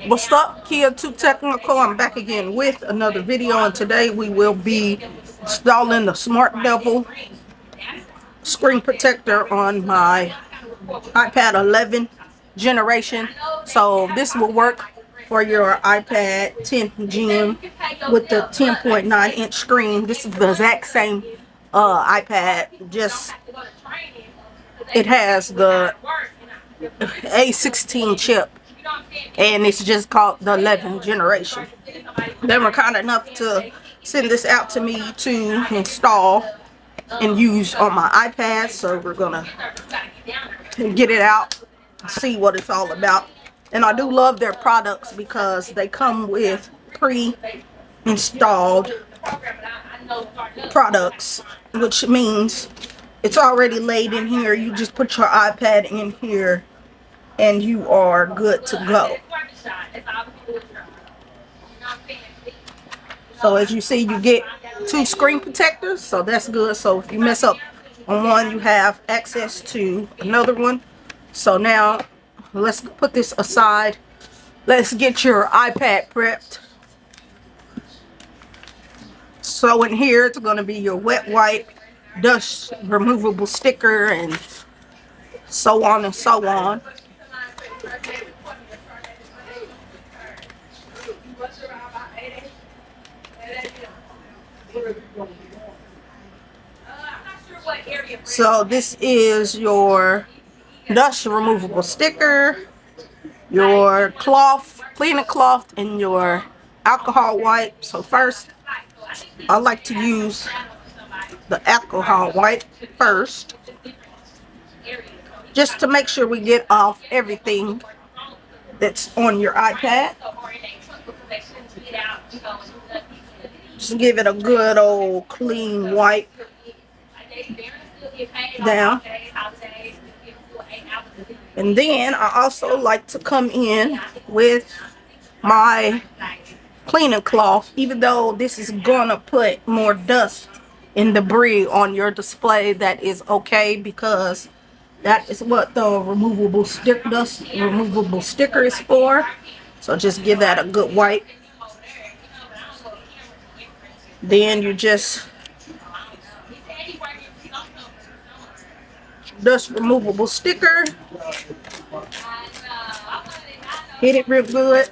What's up, Kia 2 Technical? I'm back again with another video, and today we will be installing the Smartdevil screen protector on my iPad 11 generation. So this will work for your iPad 10 Gen with the 10.9-inch screen. This is the exact same iPad, just it has the A16 chip, and it's just called the 11th generation. They were kind enough to send this out to me to install and use on my iPad, so we're gonna get it out, see what it's all about. And I do love their products because they come with pre-installed products, which means it's already laid in here. You just put your iPad in here and you are good to go. So as you see, you get 2 screen protectors, so that's good. So if you mess up on one, you have access to another one. So now let's put this aside. Let's get your iPad prepped. So in here, it's going to be your wet wipe, dust removable sticker, and so on and so on. So this is your dust removable sticker, your cloth, cleaning cloth, and your alcohol wipe. So first, I like to use the alcohol wipe first, just to make sure we get off everything that's on your iPad. Just give it a good old clean wipe down. And then I also like to come in with my cleaning cloth, even though this is gonna put more dust and debris on your display. That is okay, because that is what the removable dust removable sticker is for. So just give that a good wipe. Then you just dust removable sticker, hit it real good.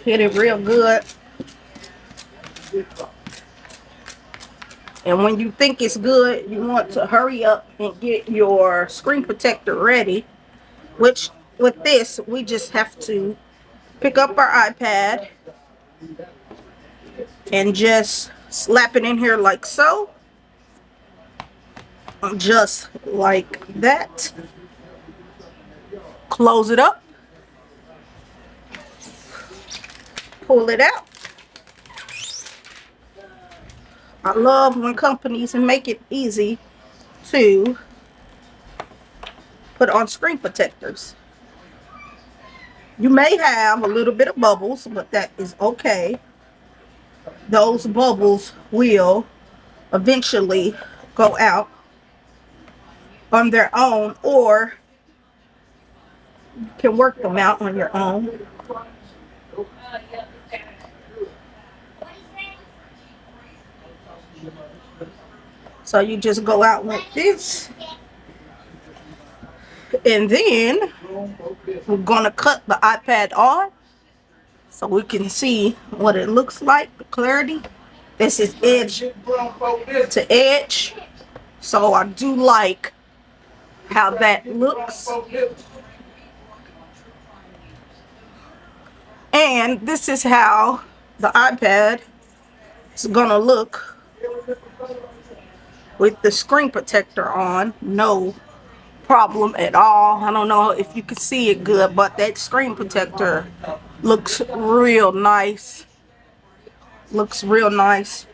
Hit it real good. And when you think it's good, you want to hurry up and get your screen protector ready, which with this, we just have to pick up our iPad and just slap it in here like so. Just like that. Close it up. Pull it out. I love when companies make it easy to put on screen protectors. You may have a little bit of bubbles, but that is okay. Those bubbles will eventually go out on their own, or you can work them out on your own. So you just go out like this, and then we're gonna cut the iPad on so we can see what it looks like, the clarity. This is edge to edge, so I do like how that looks. And this is how the iPad is gonna look with the screen protector on. No problem at all. I don't know if you can see it good, but that screen protector looks real nice. Looks real nice.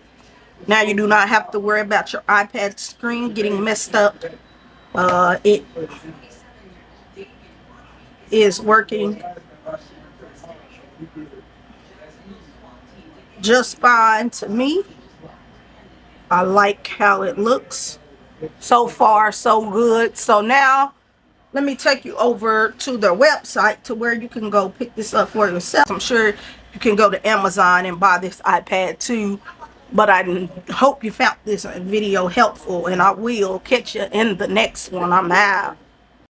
Now you do not have to worry about your iPad screen getting messed up. It is working just fine to me. I like how it looks. So far, so good. So now, let me take you over to their website to where you can go pick this up for yourself. I'm sure you can go to Amazon and buy this iPad too. But I hope you found this video helpful, and I will catch you in the next one. I'm out.